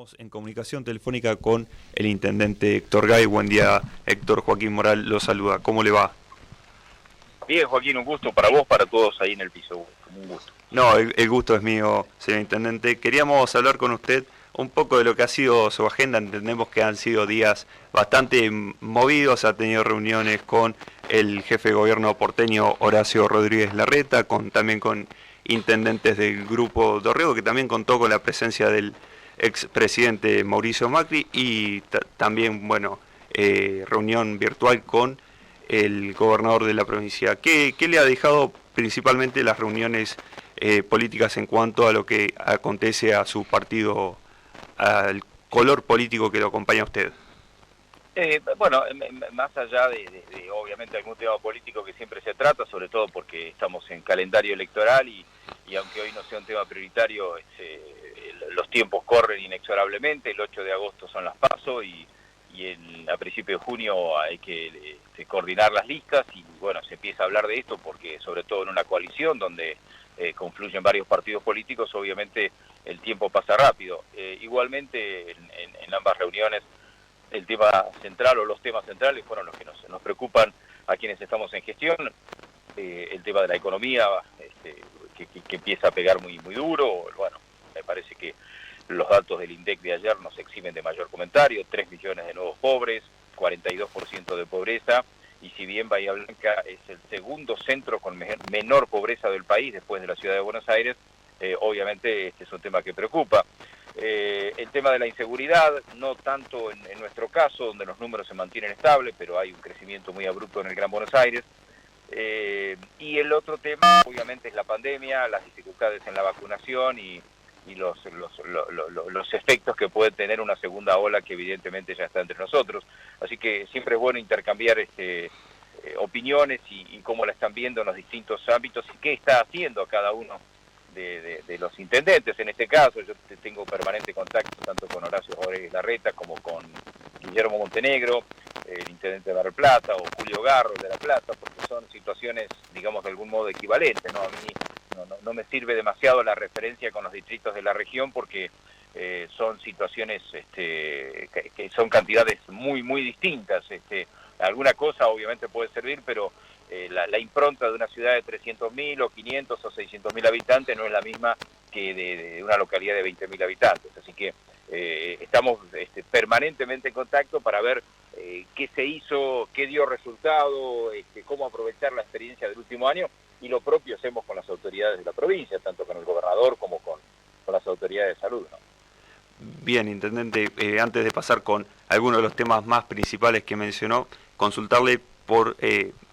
Estamos en comunicación telefónica con el intendente Héctor Gay. Buen día, Héctor. Joaquín Moral lo saluda. ¿Cómo le va? Bien, Joaquín, un gusto para vos, para todos ahí en el piso. Un gusto. No, el gusto es mío, señor intendente. Queríamos hablar con usted un poco de lo que ha sido su agenda. Entendemos que han sido días bastante movidos. Ha tenido reuniones con el jefe de gobierno porteño Horacio Rodríguez Larreta, también con intendentes del Grupo Dorrego, que también contó con la presencia del expresidente Mauricio Macri, y también, reunión virtual con el gobernador de la provincia. ¿Qué le ha dejado principalmente las reuniones políticas en cuanto a lo que acontece a su partido, al color político que lo acompaña a usted? Más allá de obviamente algún tema político que siempre se trata, sobre todo porque estamos en calendario electoral y aunque hoy no sea un tema prioritario, los tiempos corren inexorablemente. El 8 de agosto son las PASO y a principios de junio hay que coordinar las listas y bueno, se empieza a hablar de esto porque sobre todo en una coalición donde confluyen varios partidos políticos, obviamente el tiempo pasa rápido. Igualmente en ambas reuniones el tema central o los temas centrales fueron los que nos preocupan a quienes estamos en gestión. El tema de la economía que empieza a pegar muy duro. Bueno, me parece que los datos del INDEC de ayer nos eximen de mayor comentario: 3 millones de nuevos pobres, 42% de pobreza, y si bien Bahía Blanca es el segundo centro con menor pobreza del país después de la ciudad de Buenos Aires, obviamente este es un tema que preocupa. El tema de la inseguridad, no tanto en nuestro caso, donde los números se mantienen estables, pero hay un crecimiento muy abrupto en el Gran Buenos Aires. Y el otro tema, obviamente, es la pandemia, las dificultades en la vacunación y los efectos que puede tener una segunda ola que evidentemente ya está entre nosotros. Así que siempre es bueno intercambiar opiniones y cómo la están viendo en los distintos ámbitos y qué está haciendo cada uno de los intendentes. En este caso yo tengo permanente contacto tanto con Horacio Rodríguez Larreta como con Guillermo Montenegro, el intendente de Mar del Plata, o Julio Garro de La Plata, porque son situaciones, digamos, de algún modo equivalentes, ¿no? A mí no me sirve demasiado la referencia con los distritos de la región porque son situaciones que son cantidades muy distintas. Alguna cosa obviamente puede servir, pero la impronta de una ciudad de 300.000 o 500 o 600.000 habitantes no es la misma que de una localidad de 20.000 habitantes. Así que estamos permanentemente en contacto para ver qué se hizo, qué dio resultado, cómo aprovechar la experiencia del último año, y lo propio hacemos con las autoridades de la provincia, tanto con el gobernador como con las autoridades de salud, ¿no? Bien, intendente, antes de pasar con algunos de los temas más principales que mencionó, consultarle por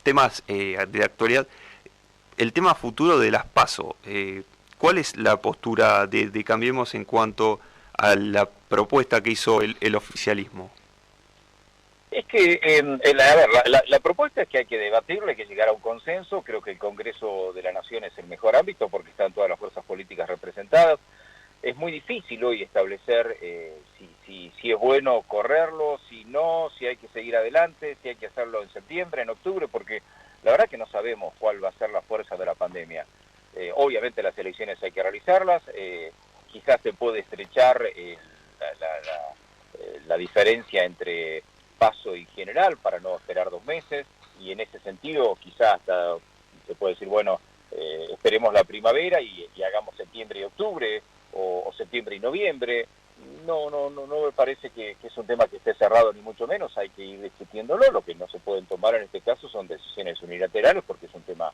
temas de actualidad, el tema futuro de las PASO. ¿Cuál es la postura de Cambiemos en cuanto a la propuesta que hizo el oficialismo? Es que, la propuesta es que hay que debatirla, hay que llegar a un consenso. Creo que el Congreso de la Nación es el mejor ámbito porque están todas las fuerzas políticas representadas. Es muy difícil hoy establecer si es bueno correrlo, si no, si hay que seguir adelante, si hay que hacerlo en septiembre, en octubre, porque la verdad que no sabemos cuál va a ser la fuerza de la pandemia. Obviamente las elecciones hay que realizarlas, quizás se puede estrechar la diferencia entre PASO y general para no esperar 2 meses, y en ese sentido quizás hasta se puede decir, bueno, esperemos la primavera y hagamos septiembre y octubre, o septiembre y noviembre. No me parece que es un tema que esté cerrado, ni mucho menos. Hay que ir discutiéndolo. Lo que no se pueden tomar en este caso son decisiones unilaterales porque es un tema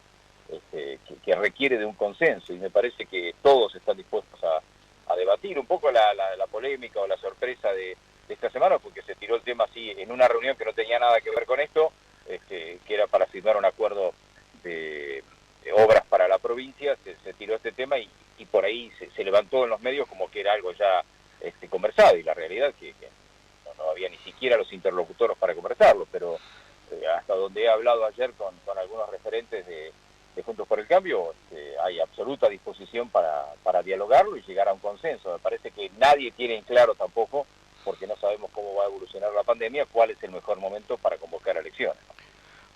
que requiere de un consenso, y me parece que todos están dispuestos a debatir. Un poco la polémica o la sorpresa de esta semana porque se tiró el tema así en una reunión que no tenía nada que ver con esto, que era para firmar un acuerdo de obras para la provincia. Se tiró este tema y por ahí se levantó en los medios como que era algo ya conversado, y la realidad es que no había ni siquiera los interlocutores para conversarlo. Pero hasta donde he hablado ayer con algunos referentes de Juntos por el Cambio, hay absoluta disposición para dialogarlo y llegar a un consenso. Me parece que nadie tiene en claro tampoco, porque no sabemos cómo va a evolucionar la pandemia, cuál es el mejor momento para convocar elecciones.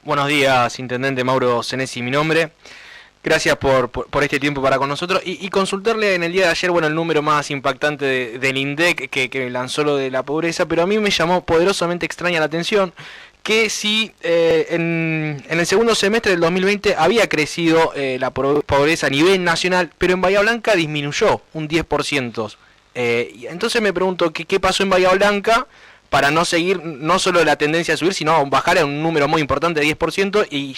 Buenos días, intendente. Mauro Senesi, mi nombre. Gracias por este tiempo para con nosotros y consultarle en el día de ayer, bueno, el número más impactante del INDEC que lanzó lo de la pobreza, pero a mí me llamó poderosamente extraña la atención que si en el segundo semestre del 2020 había crecido la pobreza a nivel nacional, pero en Bahía Blanca disminuyó un 10%. Y entonces me pregunto qué pasó en Bahía Blanca para no seguir no solo la tendencia a subir, sino bajar a un número muy importante de 10%, y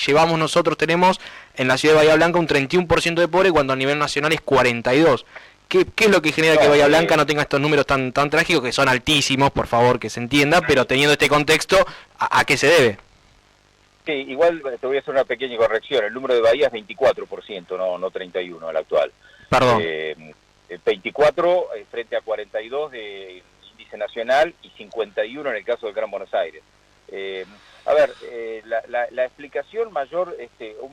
tenemos en la ciudad de Bahía Blanca un 31% de pobre cuando a nivel nacional es 42%. ¿Qué es lo que genera que Bahía Blanca no tenga estos números tan trágicos, que son altísimos, por favor, que se entienda, pero teniendo este contexto, ¿a qué se debe? Sí, igual te voy a hacer una pequeña corrección. El número de Bahía es 24%, no 31%, el actual. Perdón. 24 frente a 42 de índice nacional y 51 en el caso del Gran Buenos Aires. La explicación mayor,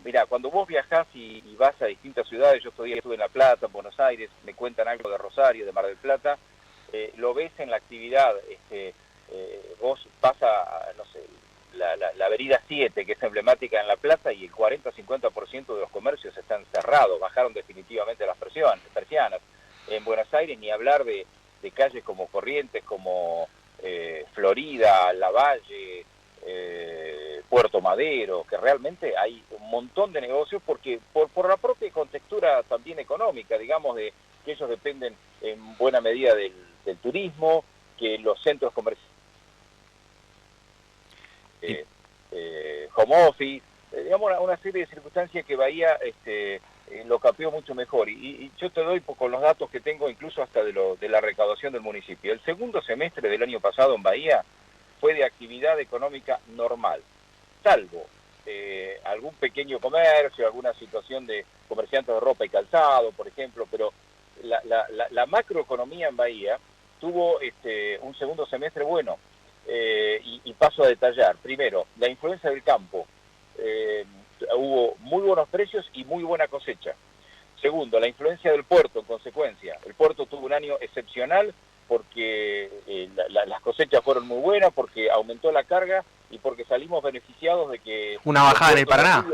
mirá, cuando vos viajás y vas a distintas ciudades, yo todavía estuve en La Plata, en Buenos Aires, me cuentan algo de Rosario, de Mar del Plata, lo ves en la actividad, vos vas a, no sé, la avenida 7, que es emblemática en La Plata, y el 40-50% de los comercios están cerrados, bajaron definitivamente las persianas. En Buenos Aires ni hablar de calles como Corrientes, como Florida, Lavalle, Puerto Madero, que realmente hay un montón de negocios porque por la propia contextura también económica, digamos, de que ellos dependen en buena medida del turismo, que los centros comerciales, home office, digamos una serie de circunstancias que Bahía lo capeó mucho mejor. Y yo te doy con los datos que tengo, incluso hasta de la recaudación del municipio. El segundo semestre del año pasado en Bahía fue de actividad económica normal, salvo algún pequeño comercio, alguna situación de comerciantes de ropa y calzado, por ejemplo, pero la macroeconomía en Bahía tuvo un segundo semestre bueno. Y paso a detallar. Primero, la influencia del campo. Hubo muy buenos precios y muy buena cosecha. Segundo, la influencia del puerto, en consecuencia. El puerto tuvo un año excepcional porque las cosechas fueron muy buenas, porque aumentó la carga y porque salimos beneficiados de que... Una bajada en el Paraná.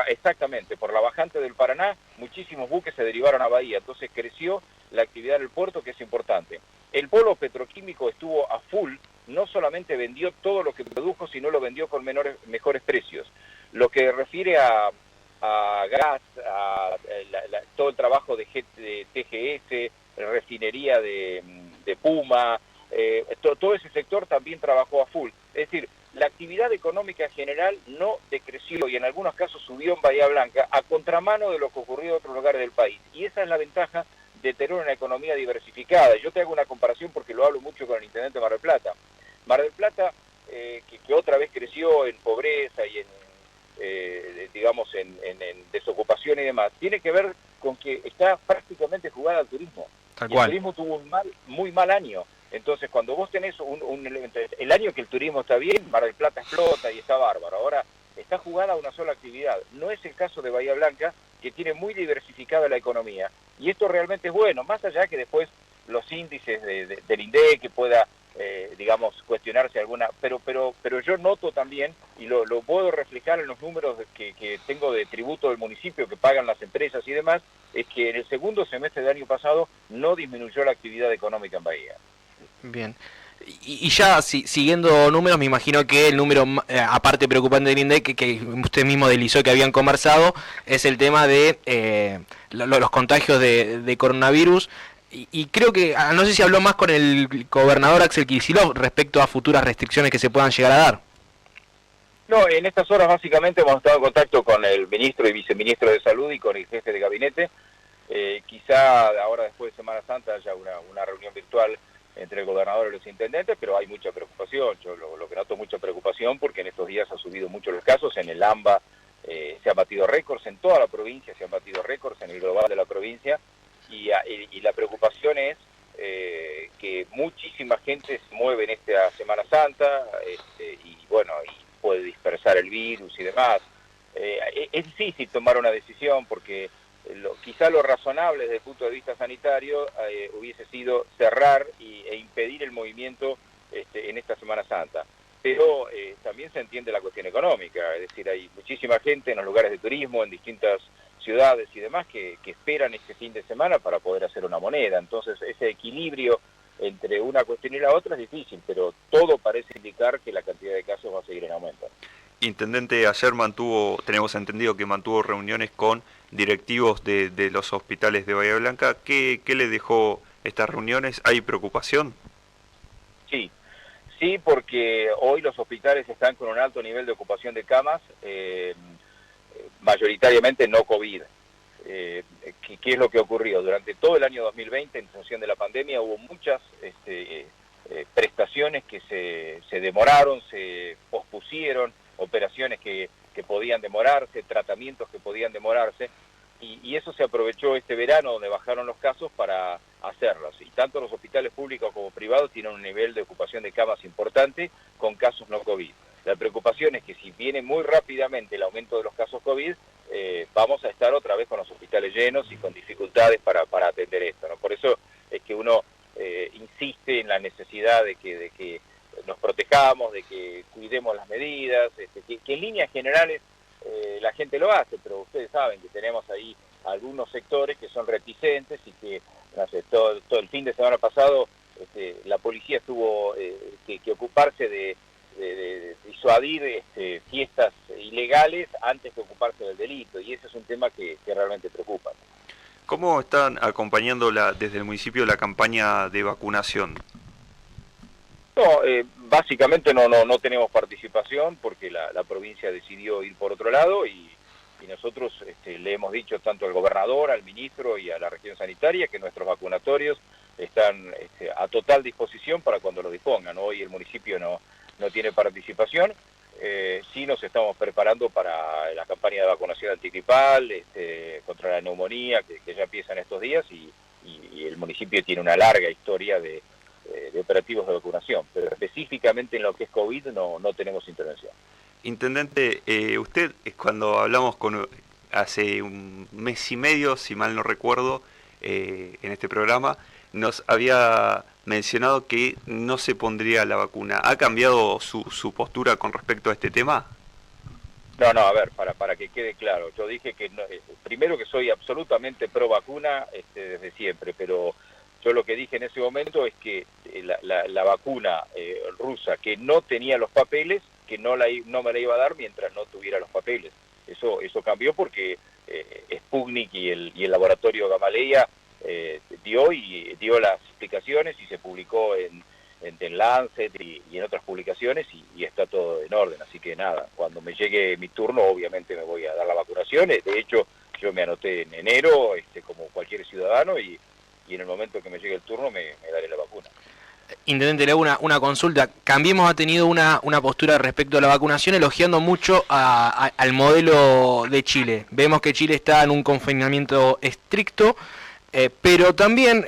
Exactamente, por la bajante del Paraná, muchísimos buques se derivaron a Bahía, entonces creció la actividad del puerto, que es importante. El polo petroquímico estuvo a full, no solamente vendió todo lo que produjo, sino lo vendió con mejores precios. Lo que refiere a gas, todo el trabajo de TGS, refinería de Puma, todo ese sector también trabajó a full. Es decir, la actividad económica en general no decreció y en algunos casos subió en Bahía Blanca, a contramano de lo que ocurrió en otros lugares del país. Y esa es la ventaja de tener una economía diversificada. Yo te hago una comparación porque lo hablo mucho con el intendente de Mar del Plata. Mar del Plata, que otra vez creció en pobreza y en desocupación y demás, tiene que ver con que está prácticamente jugada al turismo. Tal y cual. El turismo tuvo un muy mal año. Entonces, cuando vos tenés el año que el turismo está bien, Mar del Plata explota y está bárbaro. Ahora, está jugada a una sola actividad. No es el caso de Bahía Blanca, que tiene muy diversificada la economía. Y esto realmente es bueno, más allá que después los índices del INDEC que pueda, cuestionarse alguna... Pero yo noto también, y lo puedo reflejar en los números que tengo de tributo del municipio que pagan las empresas y demás, es que en el segundo semestre del año pasado no disminuyó la actividad económica en Bahía. Bien. Y ya siguiendo números, me imagino que el número aparte preocupante del INDEC, que usted mismo deslizó que habían conversado, es el tema de los contagios de coronavirus. Y creo que, no sé si habló más con el gobernador Axel Kicillof respecto a futuras restricciones que se puedan llegar a dar. No, en estas horas básicamente hemos estado en contacto con el ministro y viceministro de Salud y con el jefe de gabinete. Quizá ahora después de Semana Santa haya una reunión virtual entre el gobernador y los intendentes, pero hay mucha preocupación. Yo lo que noto mucha preocupación porque en estos días ha subido mucho los casos. En el AMBA se han batido récords, en toda la provincia se han batido récords, en el global de la provincia, y la preocupación es que muchísima gente se mueve en esta Semana Santa y puede dispersar el virus y demás. Es difícil tomar una decisión porque quizá lo razonable desde el punto de vista sanitario hubiese sido cerrar e impedir el movimiento en esta Semana Santa. Pero también también se entiende la cuestión económica, es decir, hay muchísima gente en los lugares de turismo, en distintas ciudades y demás que esperan este fin de semana para poder hacer una moneda. Entonces ese equilibrio entre una cuestión y la otra es difícil, pero todo parece indicar que la cantidad de casos va a seguir en aumento. Intendente, ayer tenemos entendido que mantuvo reuniones con directivos de los hospitales de Bahía Blanca. ¿Qué le dejó estas reuniones? ¿Hay preocupación? Sí, porque hoy los hospitales están con un alto nivel de ocupación de camas, mayoritariamente no COVID. ¿Qué es lo que ocurrió? Durante todo el año 2020, en función de la pandemia, hubo muchas prestaciones que se demoraron, se pospusieron, operaciones que podían demorarse, tratamientos que podían demorarse, y eso se aprovechó este verano donde bajaron los casos para hacerlos. Y tanto los hospitales públicos como privados tienen un nivel de ocupación de camas importante con casos no COVID. La preocupación es que si viene muy rápidamente el aumento de los casos COVID, vamos a estar otra vez con los hospitales llenos y con dificultades para atender esto, ¿no? Por eso es que uno insiste en la necesidad de que nos protejamos, de que cuidemos las medidas, que en líneas generales la gente lo hace, pero ustedes saben que tenemos ahí algunos sectores que son reticentes y que, no sé, todo el fin de semana pasado la policía tuvo que ocuparse de disuadir fiestas ilegales antes que ocuparse del delito, y ese es un tema que realmente preocupa. ¿Cómo están acompañando desde el municipio la campaña de vacunación? No, básicamente no tenemos participación porque la provincia decidió ir por otro lado y nosotros le hemos dicho tanto al gobernador, al ministro y a la región sanitaria que nuestros vacunatorios están a total disposición para cuando lo dispongan. Hoy el municipio no tiene participación, sí nos estamos preparando para la campaña de vacunación antigripal, contra la neumonía que ya empieza en estos días y el municipio tiene una larga historia de operativos de vacunación, pero específicamente en lo que es COVID no tenemos intervención. Intendente, usted cuando hablamos hace un mes y medio, si mal no recuerdo, en este programa, nos había mencionado que no se pondría la vacuna. ¿Ha cambiado su postura con respecto a este tema? No, a ver, para que quede claro, yo dije que primero que soy absolutamente pro vacuna desde siempre, pero yo lo que dije en ese momento es que la vacuna rusa que no tenía los papeles, que no me la iba a dar mientras no tuviera los papeles. Eso cambió porque Sputnik y el laboratorio Gamaleya dio las explicaciones y se publicó en Lancet y en otras publicaciones y está todo en orden. Así que nada, cuando me llegue mi turno obviamente me voy a dar la vacunación. De hecho, yo me anoté en enero como cualquier ciudadano y en el momento que me llegue el turno me daré la vacuna. Intendente, le hago una consulta. Cambiemos ha tenido una postura respecto a la vacunación, elogiando mucho al modelo de Chile. Vemos que Chile está en un confinamiento estricto, pero también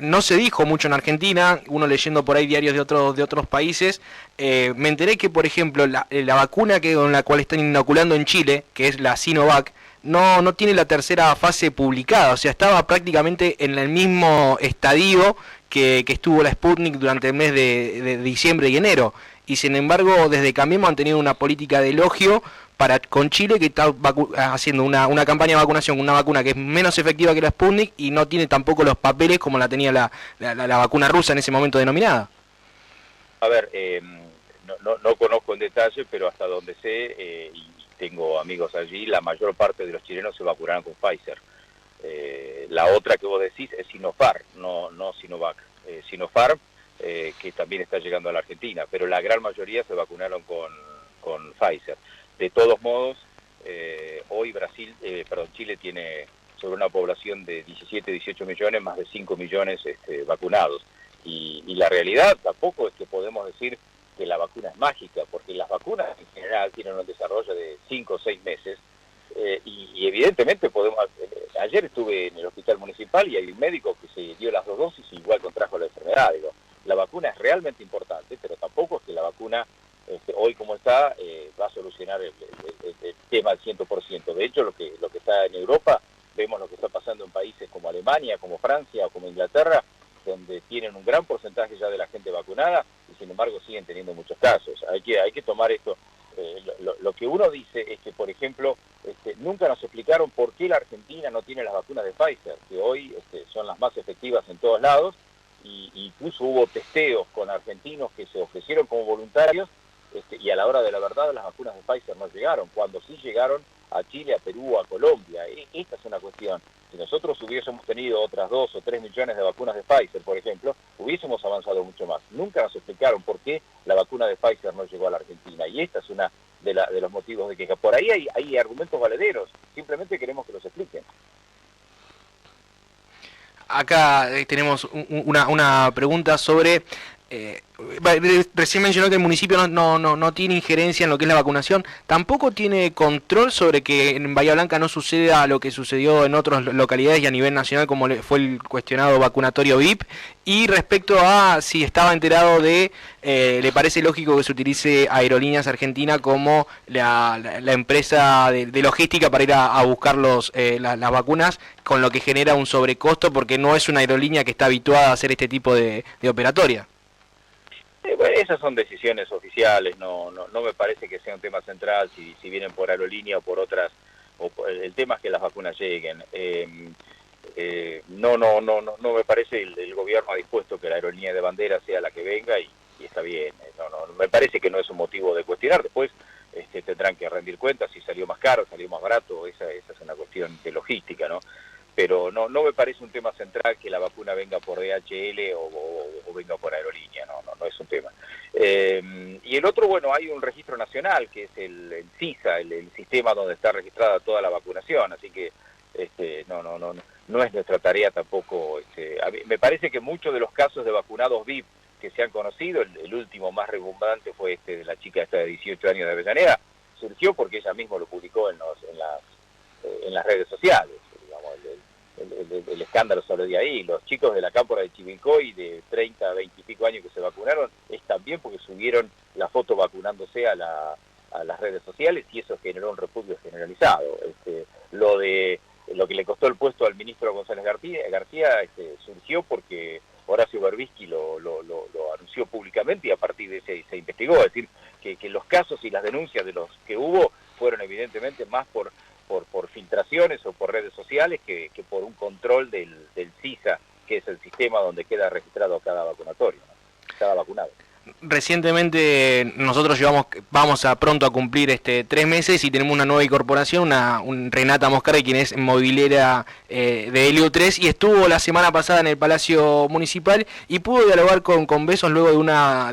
no se dijo mucho en Argentina, uno leyendo por ahí diarios de otros países, me enteré que, por ejemplo, la vacuna con la cual están inoculando en Chile, que es la Sinovac, no tiene la tercera fase publicada, o sea, estaba prácticamente en el mismo estadio que estuvo la Sputnik durante el mes de diciembre y enero, y sin embargo desde Cambiemos han tenido una política de elogio con Chile, que está haciendo una campaña de vacunación con una vacuna que es menos efectiva que la Sputnik y no tiene tampoco los papeles como la tenía la vacuna rusa en ese momento denominada. A ver, no conozco en detalle, pero hasta donde sé, y tengo amigos allí, la mayor parte de los chilenos se vacunaron con Pfizer. La otra que vos decís es Sinopharm, no Sinovac. Sinopharm, que también está llegando a la Argentina, pero la gran mayoría se vacunaron con Pfizer. De todos modos, hoy Chile tiene sobre una población de 17, 18 millones, más de 5 millones vacunados. Y la realidad tampoco es que podemos decir que la vacuna es mágica, porque las vacunas en general tienen un desarrollo de 5 o 6 meses, y evidentemente ayer estuve en el hospital municipal y hay un médico que se dio las 2 dosis y igual contrajo la enfermedad. Digo, la vacuna es realmente importante, pero tampoco es que la vacuna hoy como está va a solucionar el tema al 100%. De hecho, lo que está en Europa, vemos lo que está pasando en países como Alemania, como Francia o como Inglaterra, donde tienen un gran porcentaje ya de la gente vacunada y sin embargo siguen teniendo muchos casos. Hay que tomar esto. Lo que uno dice es que, por ejemplo, nunca nos explicaron por qué la Argentina no tiene las vacunas de Pfizer, que hoy son las más efectivas en todos lados, y incluso hubo testeos con argentinos que se ofrecieron como voluntarios, y a la hora de la verdad las vacunas de Pfizer no llegaron, cuando sí llegaron a Chile, a Perú, a Colombia. Esta es una cuestión. Si nosotros hubiésemos tenido otras 2 o 3 millones de vacunas de Pfizer, por ejemplo, hubiésemos avanzado mucho más. Nunca nos explicaron por qué la vacuna de Pfizer no llegó a la Argentina, y esta es una de los motivos de queja. Por ahí hay argumentos valederos, simplemente queremos que los expliquen. Acá tenemos una pregunta sobre... recién mencionó que el municipio no tiene injerencia en lo que es la vacunación, tampoco tiene control sobre que en Bahía Blanca no suceda lo que sucedió en otras localidades y a nivel nacional, como fue el cuestionado vacunatorio VIP. Y respecto a si estaba enterado de, le parece lógico que se utilice Aerolíneas Argentina como la empresa de logística para ir a buscar las vacunas, con lo que genera un sobrecosto porque no es una aerolínea que está habituada a hacer este tipo de operatoria. Bueno, esas son decisiones oficiales, no me parece que sea un tema central si vienen por aerolínea o por otras, el tema es que las vacunas lleguen. No me parece el gobierno ha dispuesto que la aerolínea de bandera sea la que venga y está bien. No, me parece que no es un motivo de cuestionar. Después tendrán que rendir cuentas si salió más caro, salió más barato, esa es una cuestión de logística, ¿no? Pero no me parece un tema central que la vacuna venga por DHL o venga por aerolínea, no es un tema. Y el otro, bueno, hay un registro nacional que es el CISA, el sistema donde está registrada toda la vacunación, así que no es nuestra tarea tampoco. A mí, me parece que muchos de los casos de vacunados VIP que se han conocido, el último más rebumbante fue de la chica esta de 18 años de Avellaneda, surgió porque ella misma lo publicó en las redes sociales. El escándalo salió de ahí. Los chicos de la cámpora de Chivilcoy de 30, 20 y pico años que se vacunaron es también porque subieron la foto vacunándose a las redes sociales y eso generó un repudio generalizado. Lo que le costó el puesto al ministro González García surgió porque Horacio Berbisky lo anunció públicamente y a partir de ese se investigó. Es decir, que los casos y las denuncias de los que hubo fueron evidentemente más por filtraciones o por redes sociales que por un control del CISA, que es el sistema donde queda registrado cada vacunatorio, ¿no? Cada vacunado. Recientemente nosotros vamos a pronto a cumplir 3 meses y tenemos una nueva incorporación, Renata Moscardi, quien es movilera de Helio 3 y estuvo la semana pasada en el Palacio Municipal y pudo dialogar con Besos luego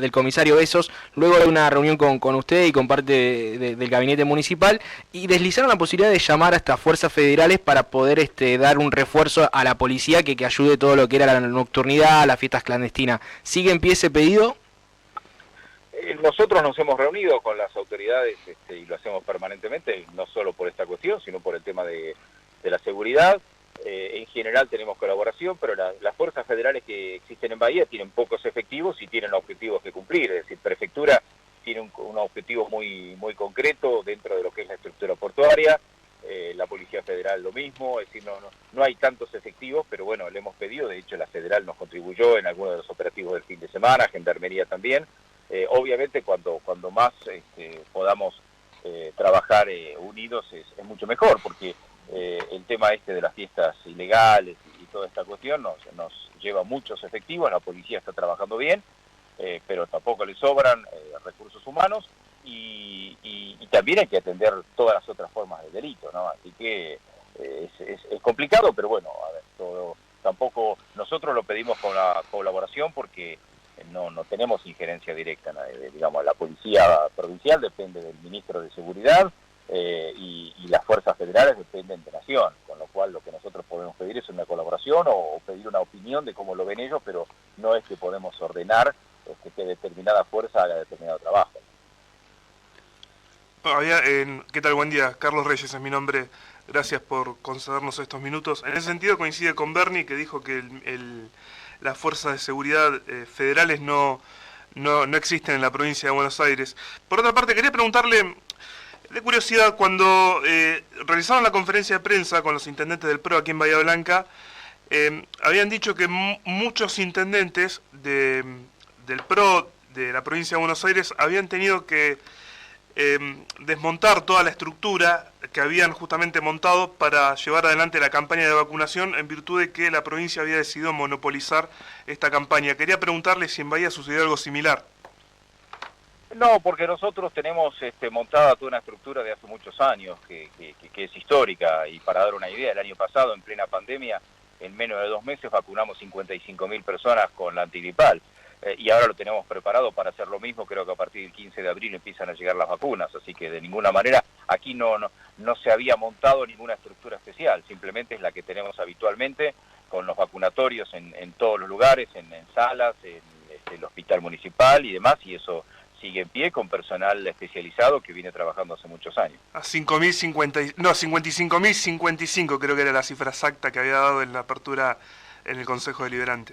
del comisario Besos, luego de una reunión con usted y con parte del gabinete municipal, y deslizaron la posibilidad de llamar a estas fuerzas federales para poder dar un refuerzo a la policía que ayude todo lo que era la nocturnidad, las fiestas clandestinas. ¿Sigue en pie ese pedido? Nosotros nos hemos reunido con las autoridades y lo hacemos permanentemente, no solo por esta cuestión, sino por el tema de la seguridad. En general tenemos colaboración, pero las fuerzas federales que existen en Bahía tienen pocos efectivos y tienen objetivos que cumplir. Es decir, Prefectura tiene un objetivo muy concreto dentro de lo que es la estructura portuaria, la Policía Federal lo mismo, es decir, no hay tantos efectivos, pero bueno, le hemos pedido, de hecho la Federal nos contribuyó en algunos de los operativos del fin de semana, Gendarmería también. Obviamente cuando más podamos trabajar unidos es mucho mejor, porque el tema de las fiestas ilegales y toda esta cuestión nos lleva muchos efectivos, la policía está trabajando bien, pero tampoco le sobran recursos humanos y también hay que atender todas las otras formas de delito, ¿no? Así que es complicado, pero bueno, a ver, tampoco nosotros lo pedimos con la colaboración porque no tenemos injerencia directa, digamos, la policía provincial depende del ministro de Seguridad y las fuerzas federales dependen de Nación, con lo cual lo que nosotros podemos pedir es una colaboración o pedir una opinión de cómo lo ven ellos, pero no es que podemos ordenar que determinada fuerza haga determinado trabajo. ¿Qué tal? Buen día. Carlos Reyes es mi nombre. Gracias por concedernos estos minutos. En ese sentido coincide con Bernie, que dijo que las fuerzas de seguridad federales no existen en la provincia de Buenos Aires. Por otra parte, quería preguntarle, de curiosidad, cuando realizaron la conferencia de prensa con los intendentes del PRO aquí en Bahía Blanca, habían dicho que muchos intendentes del PRO de la provincia de Buenos Aires habían tenido que desmontar toda la estructura que habían justamente montado para llevar adelante la campaña de vacunación en virtud de que la provincia había decidido monopolizar esta campaña. Quería preguntarle si en Bahía sucedió algo similar. No, porque nosotros tenemos montada toda una estructura de hace muchos años que es histórica, y para dar una idea, el año pasado, en plena pandemia, en menos de 2 meses vacunamos 55.000 personas con la antigripal, y ahora lo tenemos preparado para hacer lo mismo. Creo que a partir del 15 de abril empiezan a llegar las vacunas, así que de ninguna manera aquí no se había montado ninguna estructura especial, simplemente es la que tenemos habitualmente con los vacunatorios en todos los lugares, en salas, en el hospital municipal y demás, y eso sigue en pie con personal especializado que viene trabajando hace muchos años. A 55.055 creo que era la cifra exacta que había dado en la apertura en el Consejo Deliberante.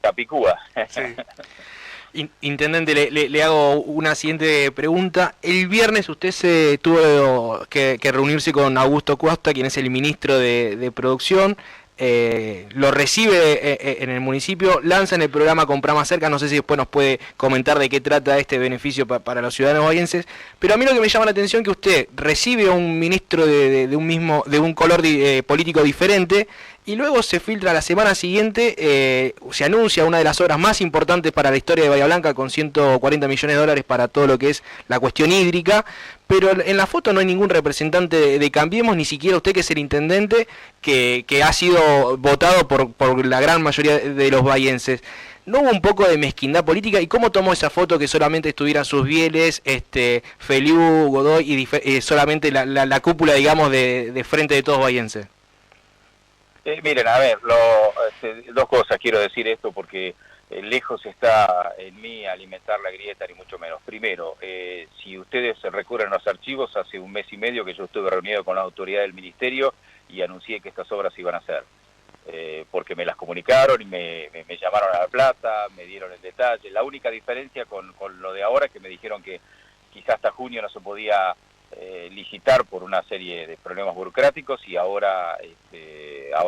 Capicúa. Sí. Intendente, le hago una siguiente pregunta. El viernes usted se tuvo que reunirse con Augusto Costa, quien es el ministro de Producción. Lo recibe en el municipio, lanzan el programa Comprá Más Cerca. No sé si después nos puede comentar de qué trata este beneficio para los ciudadanos bahienses, pero a mí lo que me llama la atención es que usted recibe a un ministro de un color político diferente, y luego se filtra la semana siguiente, se anuncia una de las obras más importantes para la historia de Bahía Blanca, con 140 millones de dólares para todo lo que es la cuestión hídrica, pero en la foto no hay ningún representante de Cambiemos, ni siquiera usted, que es el intendente, que ha sido votado por la gran mayoría de los bahienses. ¿No hubo un poco de mezquindad política? ¿Y cómo tomó esa foto que solamente estuvieran sus Bieles, Feliu, Godoy y solamente la cúpula, digamos, de Frente de Todos bahienses? Miren, a ver, dos cosas quiero decir esto, porque lejos está en mí alimentar la grieta, ni mucho menos. Primero, si ustedes recurren a los archivos, hace 1 mes y medio que yo estuve reunido con la autoridad del ministerio y anuncié que estas obras iban a hacer, porque me las comunicaron y me llamaron a La Plata, me dieron el detalle. La única diferencia con lo de ahora es que me dijeron que quizás hasta junio no se podía licitar por una serie de problemas burocráticos, y ahora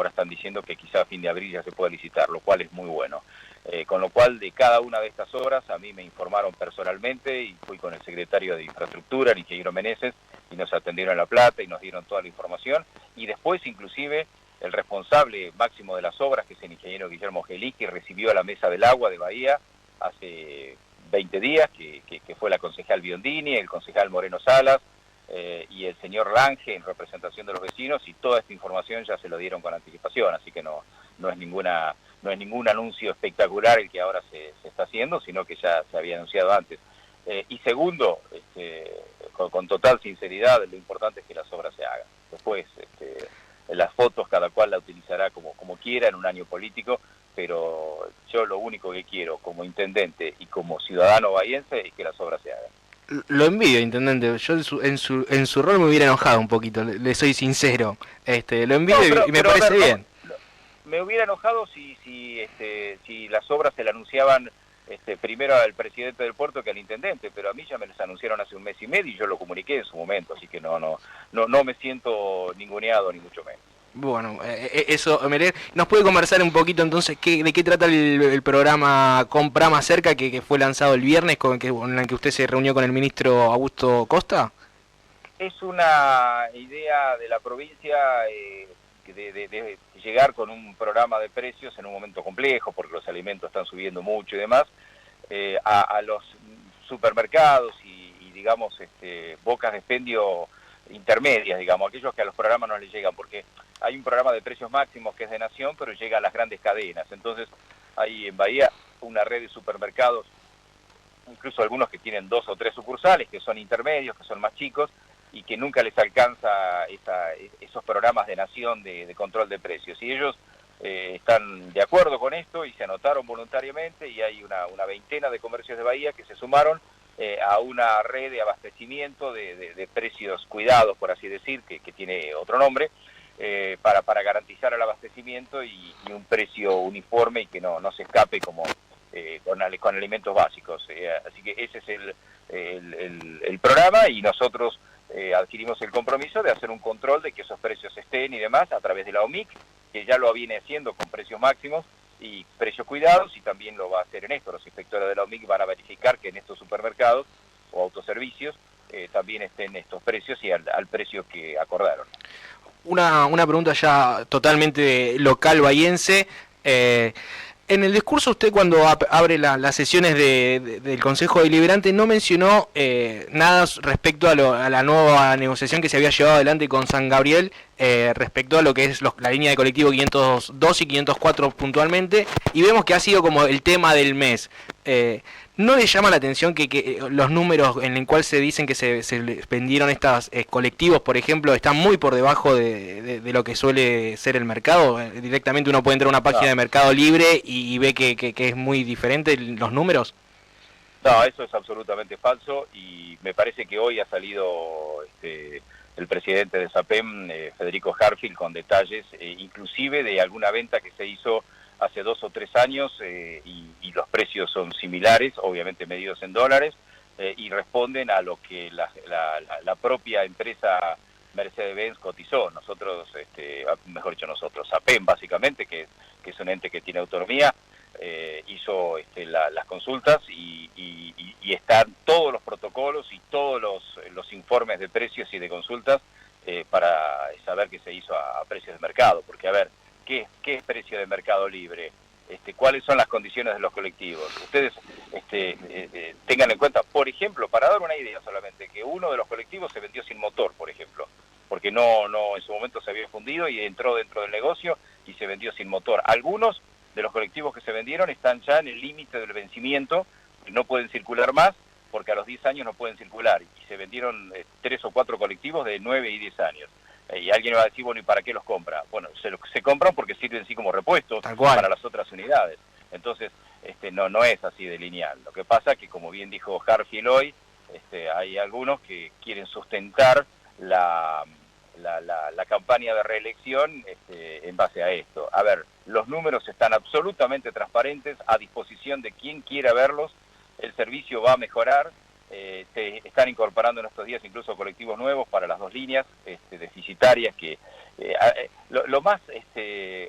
están diciendo que quizá a fin de abril ya se puede licitar, lo cual es muy bueno. Con lo cual, de cada una de estas obras a mí me informaron personalmente, y fui con el secretario de Infraestructura, el ingeniero Meneses, y nos atendieron en La Plata y nos dieron toda la información, y después inclusive el responsable máximo de las obras, que es el ingeniero Guillermo Gelí, que recibió a la Mesa del Agua de Bahía hace 20 días, que fue la concejal Biondini, el concejal Moreno Salas, y el señor Lange en representación de los vecinos, y toda esta información ya se lo dieron con anticipación, así que no es ningún anuncio espectacular el que ahora se está haciendo, sino que ya se había anunciado antes. Y segundo, con total sinceridad, lo importante es que las obras se hagan. Después, las fotos cada cual la utilizará como quiera en un año político, pero yo lo único que quiero como intendente y como ciudadano bahiense es que las obras se hagan. Lo envidio, intendente. Yo en su rol me hubiera enojado un poquito, le soy sincero. Lo envidio y me parece bien. Me hubiera enojado si las obras se le anunciaban primero al presidente del puerto que al intendente, pero a mí ya me las anunciaron hace 1 mes y medio y yo lo comuniqué en su momento, así que no me siento ninguneado, ni mucho menos. Bueno, eso, ¿nos puede conversar un poquito entonces de qué trata el programa Comprá Más Cerca, que fue lanzado el viernes, en el que usted se reunió con el ministro Augusto Costa? Es una idea de la provincia de llegar con un programa de precios en un momento complejo, porque los alimentos están subiendo mucho y demás, a los supermercados y digamos, bocas de expendio intermedias, digamos, aquellos que a los programas no les llegan, porque hay un programa de precios máximos que es de Nación, pero llega a las grandes cadenas. Entonces hay en Bahía una red de supermercados, incluso algunos que tienen 2 o 3 sucursales, que son intermedios, que son más chicos, y que nunca les alcanza esos programas de Nación de control de precios. Y ellos están de acuerdo con esto y se anotaron voluntariamente, y hay una veintena de comercios de Bahía que se sumaron a una red de abastecimiento de precios cuidados, por así decir, que tiene otro nombre, para garantizar el abastecimiento y un precio uniforme, y que no se escape como con alimentos básicos. Así que ese es el programa, y nosotros adquirimos el compromiso de hacer un control de que esos precios estén y demás a través de la OMIC, que ya lo viene haciendo con precios máximos y precios cuidados, y también lo va a hacer en esto. Los inspectores de la OMIC van a verificar que en estos supermercados o autoservicios también estén estos precios y al precio que acordaron. Una pregunta ya totalmente local bahiense. En el discurso usted, cuando abre las sesiones del Consejo Deliberante, no mencionó nada respecto a la nueva negociación que se había llevado adelante con San Gabriel, respecto a lo que es la línea de colectivo 502 y 504 puntualmente, y vemos que ha sido como el tema del mes. ¿No le llama la atención que los números en el cual se dicen que se vendieron estos colectivos, por ejemplo, están muy por debajo de lo que suele ser el mercado? Directamente uno puede entrar a una página de Mercado Libre y ve que es muy diferente los números. No, eso es absolutamente falso, y me parece que hoy ha salido el presidente de SAPEM, Federico Harfield, con detalles, inclusive de alguna venta que se hizo hace 2 o 3 años, y los precios son similares, obviamente medidos en dólares, y responden a lo que la propia empresa Mercedes-Benz cotizó. Nosotros, mejor dicho nosotros, SAPEM básicamente, que es un ente que tiene autonomía, hizo las consultas y están todos los protocolos y todos los informes de precios y de consultas para saber que se hizo a precios de mercado. Porque, a ver, ¿qué es precio de mercado libre? ¿Cuáles son las condiciones de los colectivos? Ustedes tengan en cuenta, por ejemplo, para dar una idea solamente, que uno de los colectivos se vendió sin motor, por ejemplo, porque no en su momento se había fundido y entró dentro del negocio y se vendió sin motor. Algunos de los colectivos que se vendieron están ya en el límite del vencimiento, no pueden circular más porque a los 10 años no pueden circular, y se vendieron 3 o 4 colectivos de 9 y 10 años. Y alguien va a decir, bueno, ¿y para qué los compra? Bueno, se compran porque sirven sí como repuestos para las otras unidades. Entonces, no es así de lineal. Lo que pasa es que, como bien dijo Harfield hoy, hay algunos que quieren sustentar la campaña de reelección en base a esto. A ver, los números están absolutamente transparentes, a disposición de quien quiera verlos. El servicio va a mejorar. Se están incorporando en estos días incluso colectivos nuevos para las 2 líneas deficitarias, que lo más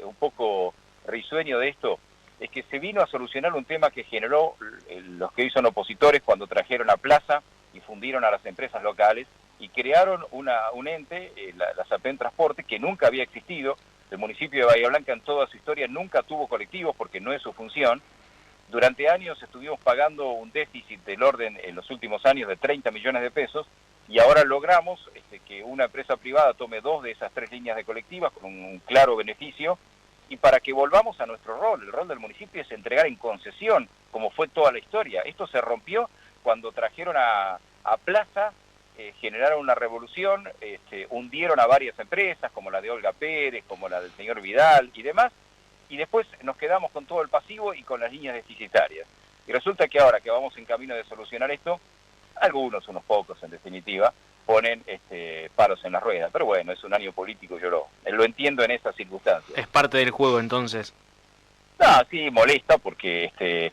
un poco risueño de esto es que se vino a solucionar un tema que generó los que hoy son opositores cuando trajeron a Plaza y fundieron a las empresas locales y crearon un ente, la SAPEM Transporte, que nunca había existido. El municipio de Bahía Blanca en toda su historia nunca tuvo colectivos porque no es su función. Durante años estuvimos pagando un déficit del orden, en los últimos años, de 30 millones de pesos, y ahora logramos que una empresa privada tome 2 de esas 3 líneas de colectivas con un claro beneficio, y para que volvamos a nuestro rol. El rol del municipio es entregar en concesión, como fue toda la historia. Esto se rompió cuando trajeron a Plaza, generaron una revolución, hundieron a varias empresas, como la de Olga Pérez, como la del señor Vidal y demás, y después nos quedamos con todo el pasivo y con las líneas deficitarias. Y resulta que ahora que vamos en camino de solucionar esto, algunos, unos pocos en definitiva, ponen palos en la rueda. Pero bueno, es un año político, yo lo entiendo en esas circunstancias. Es parte del juego entonces. No, sí, molesta porque,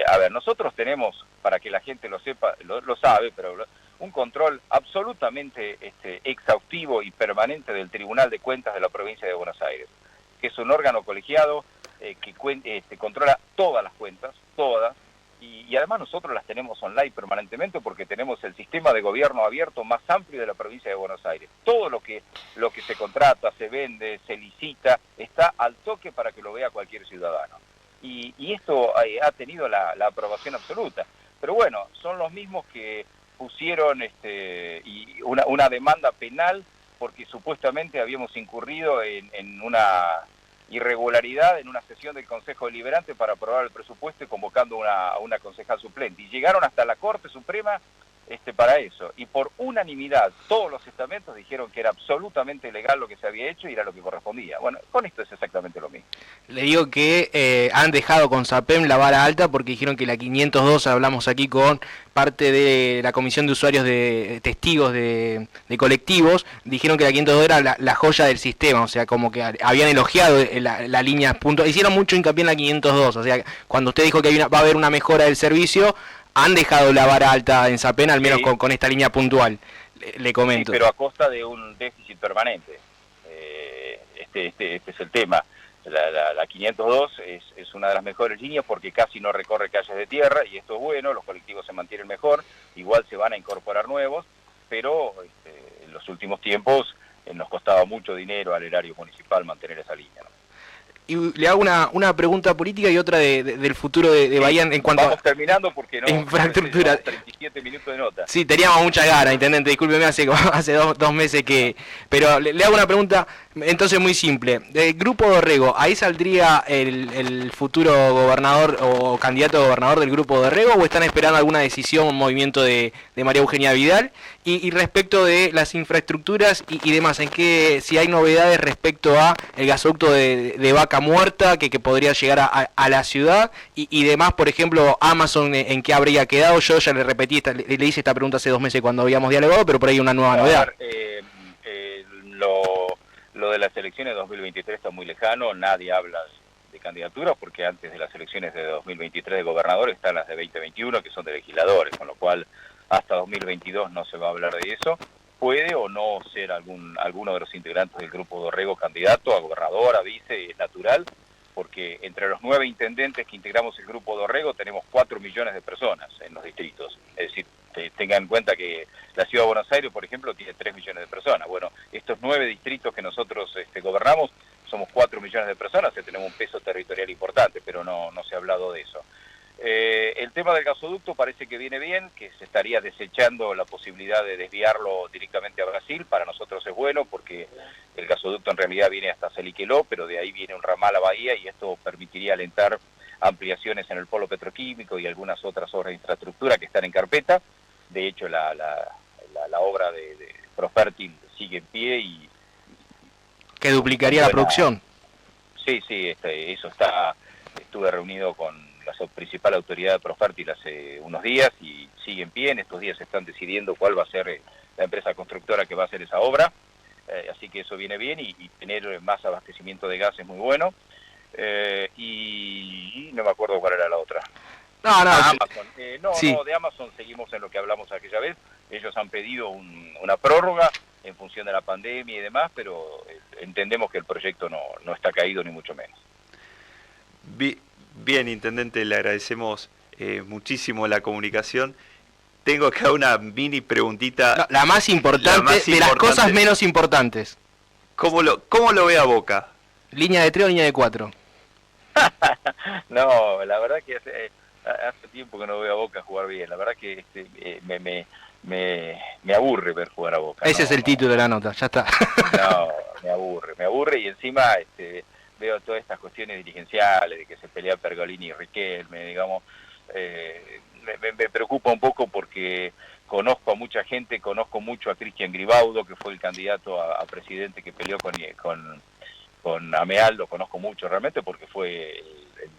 a ver, nosotros tenemos, para que la gente lo sepa, lo sabe, pero un control absolutamente exhaustivo y permanente del Tribunal de Cuentas de la Provincia de Buenos Aires, que es un órgano colegiado que controla todas las cuentas, todas, y además nosotros las tenemos online permanentemente porque tenemos el sistema de gobierno abierto más amplio de la provincia de Buenos Aires. Todo lo que se contrata, se vende, se licita, está al toque para que lo vea cualquier ciudadano. Y esto ha tenido la aprobación absoluta. Pero bueno, son los mismos que pusieron una demanda penal porque supuestamente habíamos incurrido en una irregularidad en una sesión del Consejo Deliberante para aprobar el presupuesto y convocando a una concejal suplente. Y llegaron hasta la Corte Suprema para eso. Y por unanimidad, todos los estamentos dijeron que era absolutamente legal lo que se había hecho y era lo que correspondía. Bueno, con esto es exactamente lo mismo. Le digo que han dejado con SAPEM la vara alta porque dijeron que la 502, hablamos aquí con parte de la Comisión de Usuarios de Testigos de colectivos, dijeron que la 502 era la joya del sistema, o sea, como que habían elogiado la línea punto, hicieron mucho hincapié en la 502, o sea, cuando usted dijo que va a haber una mejora del servicio, han dejado la vara alta en SAPEM, al menos sí, con esta línea puntual, le comento. Sí, pero a costa de un déficit permanente. este es el tema. La 502 es una de las mejores líneas porque casi no recorre calles de tierra y esto es bueno, los colectivos se mantienen mejor, igual se van a incorporar nuevos, pero en los últimos tiempos nos costaba mucho dinero al erario municipal mantener esa línea, ¿no? Y le hago una pregunta política y otra del futuro de Bahía en cuanto vamos terminando porque no infraestructura. 37 minutos de nota. Sí, teníamos muchas ganas, intendente, discúlpeme, hace dos meses que... Pero le hago una pregunta, entonces muy simple. Del Grupo Dorrego, ¿ahí saldría el futuro gobernador o candidato a gobernador del Grupo Dorrego o están esperando alguna decisión o movimiento de María Eugenia Vidal? Y respecto de las infraestructuras y demás, ¿en qué, si hay novedades respecto a el gasoducto de Vaca Muerta que podría llegar a la ciudad y demás, por ejemplo, Amazon, ¿en qué habría quedado? Yo ya le repetí, le hice esta pregunta hace 2 meses cuando habíamos dialogado, pero por ahí una nueva novedad. Lo de las elecciones de 2023 está muy lejano, nadie habla de candidaturas porque antes de las elecciones de 2023 de gobernador están las de 2021 que son de legisladores, con lo cual hasta 2022 no se va a hablar de eso. Puede o no ser alguno de los integrantes del Grupo Dorrego candidato a gobernador, a vice, es natural, porque entre los 9 intendentes que integramos el Grupo Dorrego tenemos 4 millones de personas en los distritos. Es decir, tengan en cuenta que la Ciudad de Buenos Aires, por ejemplo, tiene 3 millones de personas. Bueno, estos 9 distritos que nosotros gobernamos somos 4 millones de personas, tenemos un peso territorial importante, pero no se ha hablado de eso. El tema del gasoducto parece que viene bien, que se estaría desechando la posibilidad de desviarlo directamente a Brasil. Para nosotros es bueno porque el gasoducto en realidad viene hasta Seliqueló, pero de ahí viene un ramal a Bahía y esto permitiría alentar ampliaciones en el polo petroquímico y algunas otras obras de infraestructura que están en carpeta. De hecho, la obra de Profértil sigue en pie y... ¿Que duplicaría la producción? Sí, eso está... Estuve reunido con la principal autoridad de Profértil hace unos días y sigue en pie. En estos días se están decidiendo cuál va a ser la empresa constructora que va a hacer esa obra. Así que eso viene bien y tener más abastecimiento de gas es muy bueno. Y no me acuerdo cuál era la otra. Amazon. Sí. De Amazon seguimos en lo que hablamos aquella vez. Ellos han pedido una prórroga en función de la pandemia y demás, pero entendemos que el proyecto no está caído ni mucho menos. Bien, intendente, le agradecemos muchísimo la comunicación. Tengo acá una mini preguntita. La más importante de las cosas menos importantes. ¿Cómo lo ve a Boca? ¿Línea de 3 o línea de 4? No, la verdad que hace tiempo que no veo a Boca jugar bien. La verdad que me aburre ver jugar a Boca. Ese es el título de la nota, ya está. No, me aburre y encima veo todas estas cuestiones dirigenciales de que se pelea Pergolini y Riquelme, digamos. Me preocupa un poco porque conozco a mucha gente, conozco mucho a Cristian Gribaudo, que fue el candidato a presidente que peleó con Ameal, lo conozco mucho realmente porque fue el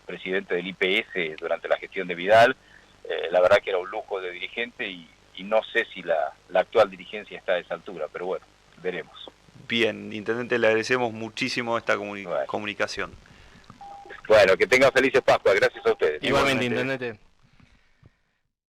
presidente del IPS durante la gestión de Vidal. La verdad que era un lujo de dirigente y no sé si la actual dirigencia está a esa altura, pero bueno, veremos. Bien, intendente, le agradecemos muchísimo esta comunicación. Bueno, que tengan felices Pascuas, gracias a ustedes. Igualmente, intendente.